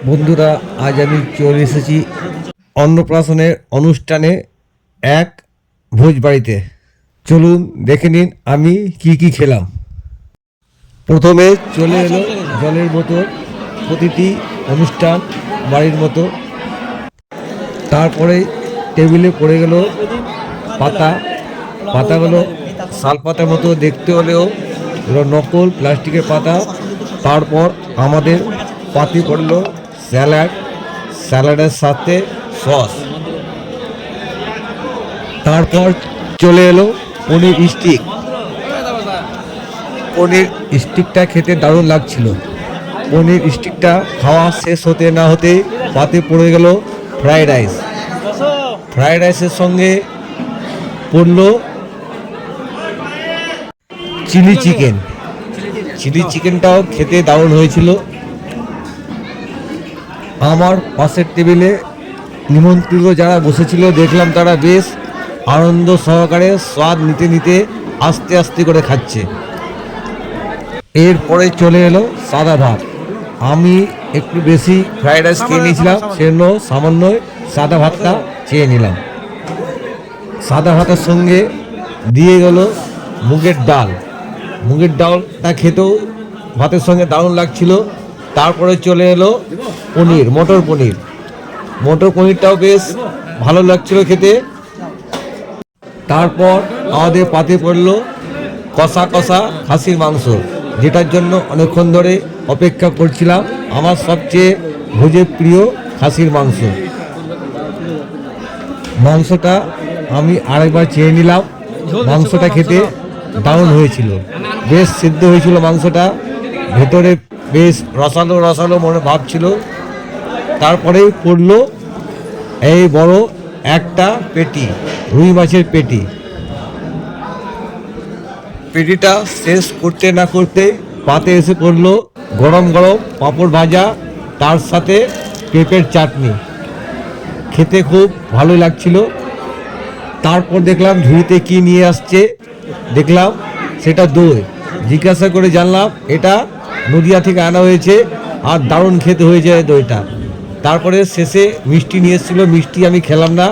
বন্ধুরা, আজ আমি চলে এসেছি অন্নপ্রাশনের অনুষ্ঠানে এক ভোজ বাড়িতে। চলুন দেখে নিন আমি কি কি খেলাম। প্রথমে চলে এলো জলের বোতল, প্রতিটি অনুষ্ঠান বাড়ির মতো। তারপরে টেবিলে পড়ে গেল পাতা। পাতাগুলো শাল পাতার মতো দেখতে হলেও এগুলো নকল প্লাস্টিকের পাতা। তারপর আমাদের পাতে পড়লো স্যালাড, স্যালাডের সাথে সস। তারপর চলে এলো পনির স্টিক। পনির স্টিকটা খেতে দারুণ লাগছিল। পনির স্টিকটা খাওয়া শেষ হতে না হতে পাতে পড়ে গেল ফ্রাইড রাইস। ফ্রাইড রাইসের সঙ্গে পড়লো চিলি চিকেন। চিলি চিকেনটাও খেতে দারুণ হয়েছিল। আমার পাশের টেবিলে নিমন্ত্রিত যারা বসেছিল দেখলাম তারা বেশ আনন্দ সহকারে স্বাদ নিতে নিতে আস্তে আস্তে করে খাচ্ছে। এরপরে চলে এলো সাদা ভাত। আমি একটু বেশি ফ্রাইড রাইস খেয়ে নিয়েছিলাম, সেজন্য সামান্য সাদা ভাতটা চেয়ে নিলাম। সাদা ভাতের সঙ্গে দিয়ে গেল মুগের ডাল। মুগের ডালটা খেতেও ভাতের সঙ্গে দারুণ লাগছিল। তারপরে চলে এলো পনির, মটর পনির। মটর পনিরটাও বেশ ভালো লাগছিল খেতে। তারপর আমাদের পাতে পড়লো কষা কষা খাসির মাংস, যেটার জন্য অনেকক্ষণ ধরে অপেক্ষা করছিলাম। আমার সবচেয়ে ভোজের প্রিয় খাসির মাংস। মাংসটা আমি আরেকবার চেয়ে নিলাম। মাংসটা খেতে দারুণ হয়েছিল, বেশ সিদ্ধ হয়েছিল মাংসটা, ভেতরে বেশ রসালো রসালো মনে ভাব ছিল। তারপরেই পড়লো এই বড় একটা পেটি, রুই মাছের পেটি। পেটিটা শেষ করতে না করতে পাতে এসে পড়লো গরম গরম পাঁপড় ভাজা, তার সাথে পেঁপের চাটনি। খেতে খুব ভালো লাগছিল। তারপর দেখলাম ঝুড়িতে কি নিয়ে আসছে, দেখলাম সেটা দই। জিজ্ঞাসা করে জানলাম এটা নদিয়া থেকে আনা হয়েছে, আর দারুণ খেতে হয়েছে দইটা। তারপরে শেষে মিষ্টি নিয়ে এসেছিলো, মিষ্টি আমি খেলাম না।